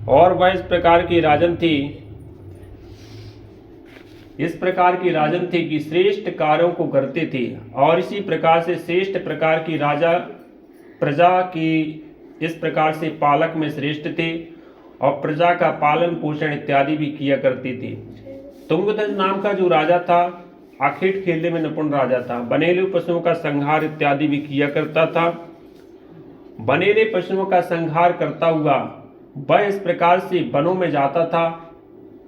और वह इस प्रकार की राजन थी कि श्रेष्ठ कार्यों को करते थे, और इसी प्रकार से श्रेष्ठ प्रकार की राजा प्रजा की इस प्रकार से पालक में श्रेष्ठ थे, और प्रजा का पालन पोषण इत्यादि भी किया करते थे। तुंगध्वज नाम का जो राजा था, आखेट खेलने में निपुण राजा था। बनेलू पशुओं का संहार इत्यादि भी किया करता था। बनेले पशुओं का संहार करता हुआ वह इस प्रकार से वनों में जाता था।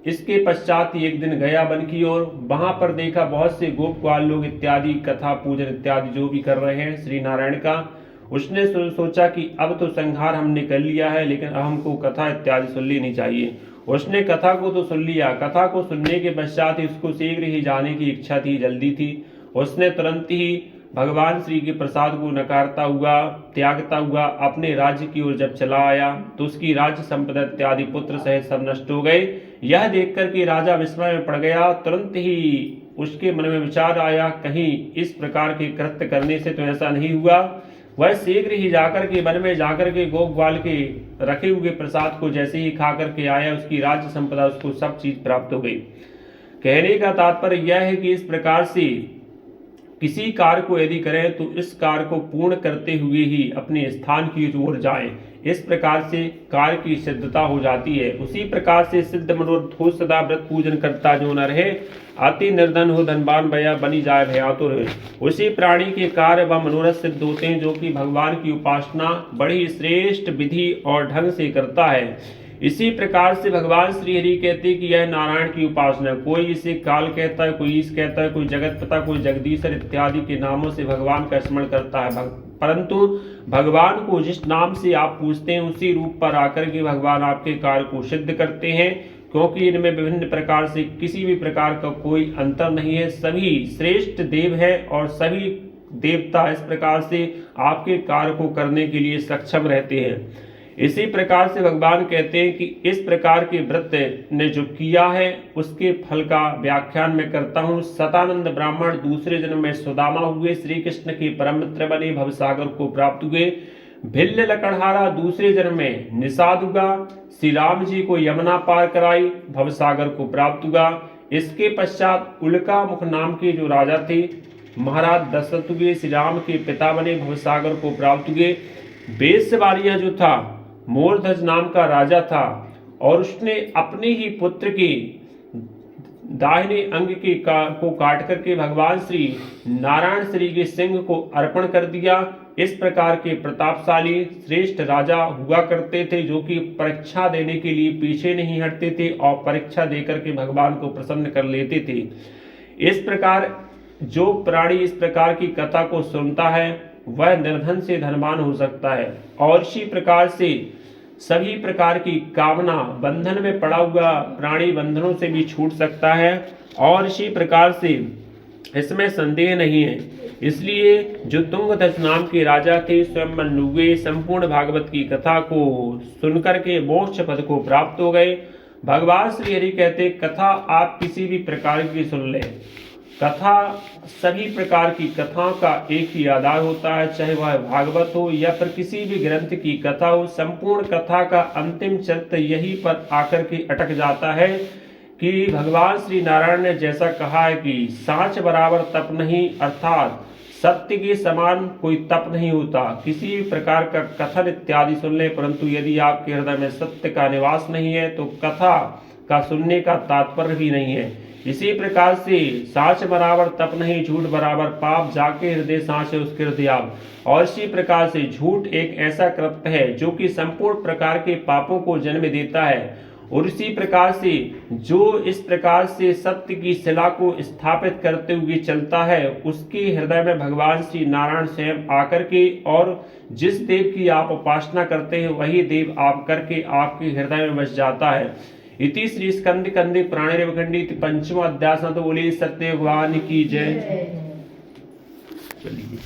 इसके पश्चात ही एक दिन गया वन की ओर। वहां पर देखा बहुत से गोप ग्वाल लोग इत्यादि कथा पूजन इत्यादि जो भी कर रहे हैं श्री नारायण का। उसने सोचा कि अब तो संहार हमने कर लिया है, लेकिन अब हमको कथा इत्यादि सुन लेनी चाहिए। उसने कथा को तो सुन लिया। कथा को सुनने के पश्चात ही उसको शीघ्र ही जाने की इच्छा थी, जल्दी थी। उसने तुरंत ही भगवान श्री के प्रसाद को नकारता हुआ, त्यागता हुआ अपने राज्य की ओर जब चला आया तो उसकी राज्य संपदा इत्यादि पुत्र सहित सब नष्ट हो गए। यह देखकर के राजा विस्मय में पड़ गया। तुरंत ही उसके मन में विचार आया, कहीं इस प्रकार के कृत्य करने से तो ऐसा नहीं हुआ। वह शीघ्र ही जाकर के वन में जाकर के गोप ग्वाल के रखे हुए प्रसाद को जैसे ही खा करके आया, उसकी राज्य संपदा उसको सब चीज प्राप्त हो गई। कहने का तात्पर्य यह है कि इस प्रकार से किसी कार्य को यदि करें तो इस कार्य को पूर्ण करते हुए ही अपने स्थान की ओर जाएं। इस प्रकार से कार्य की सिद्धता हो जाती है। उसी प्रकार से सिद्ध मनोरथ हो सदा व्रत पूजन करता जो न रहे, अति निर्धन हो धनवान भया बनी जाए भयातुर। उसी प्राणी के कार्य व मनोरथ सिद्ध होते हैं जो कि भगवान की उपासना बड़ी श्रेष्ठ विधि और ढंग से करता है। इसी प्रकार से भगवान श्री हरि कहते हैं कि यह नारायण की उपासना। कोई इसे काल कहता है, कोई ईश कहता है, कोई जगत पिता, कोई जगदीश्वर इत्यादि के नामों से भगवान का स्मरण करता है। परंतु भगवान को जिस नाम से आप पूछते हैं उसी रूप पर आकर के भगवान आपके कार्य को सिद्ध करते हैं, क्योंकि इनमें विभिन्न प्रकार से किसी भी प्रकार का कोई अंतर नहीं है। सभी श्रेष्ठ देव है और सभी देवता इस प्रकार से आपके कार्य को करने के लिए सक्षम रहते हैं। इसी प्रकार से भगवान कहते हैं कि इस प्रकार के व्रत ने जो किया है उसके फल का व्याख्यान मैं करता हूँ। सतानंद ब्राह्मण दूसरे जन्म में सुदामा हुए, श्री कृष्ण के परम मित्र बने, भवसागर को प्राप्त हुए। भिल्ल लकड़हारा दूसरे जन्म में निषाद हुआ, श्री राम जी को यमुना पार कराई, भवसागर को प्राप्त हुआ। इसके पश्चात उल्का मुख नाम के जो राजा थे महाराज दशरथ हुए, श्री राम के पिता बने, भवसागर को प्राप्त हुए। वेश्यवालिया जो था मोरध्वज नाम का राजा था, और उसने अपने ही पुत्र के दाहिने अंग को काट करके भगवान श्री नारायण श्री के सिंह को अर्पण कर दिया। इस प्रकार के प्रतापशाली श्रेष्ठ राजा हुआ करते थे जो कि परीक्षा देने के लिए पीछे नहीं हटते थे और परीक्षा देकर के भगवान को प्रसन्न कर लेते थे। इस प्रकार जो प्राणी इस प्रकार की कथा को सुनता है वह निर्धन से धनवान हो सकता है, और इसी प्रकार से सभी प्रकार की कामना बंधन में पड़ा हुआ प्राणी बंधनों से भी छूट सकता है, और इसी प्रकार से इसमें संदेह नहीं है। इसलिए जो तुंगध्वज नाम के राजा थे स्वयं मनुवे संपूर्ण भागवत की कथा को सुनकर के मोक्ष पद को प्राप्त हो गए। भगवान श्री हरि कहते कथा आप किसी भी प्रकार की सुन लें। कथा सभी प्रकार की कथाओं का एक ही आधार होता है, चाहे वह भागवत हो या फिर किसी भी ग्रंथ की कथा हो। संपूर्ण कथा का अंतिम चरित्र यही पर आकर के अटक जाता है कि भगवान श्री नारायण ने जैसा कहा है कि सांच बराबर तप नहीं, अर्थात सत्य के समान कोई तप नहीं होता। किसी भी प्रकार का कथन इत्यादि सुन ले, परंतु यदि आपके हृदय में सत्य का निवास नहीं है तो कथा का सुनने का तात्पर्य भी नहीं है। इसी प्रकार से सांच बराबर तप नहीं, झूठ बराबर पाप, जाके हृदय सांच है उसके हृदय आप। और इसी प्रकार से झूठ एक ऐसा कृत्य है जो कि संपूर्ण प्रकार के पापों को जन्म देता है। और इसी प्रकार से जो इस प्रकार से सत्य की शिला को स्थापित करते हुए चलता है उसके हृदय में भगवान श्री नारायण स्वयं आकर के, और जिस देव की आप उपासना करते हैं वही देव आप करके आपके हृदय में बस जाता है। इति श्री स्कंद कंदे प्राणिरेव खंडी पंचम अध्याय तो बोले सत्य भगवान की जय। चलिए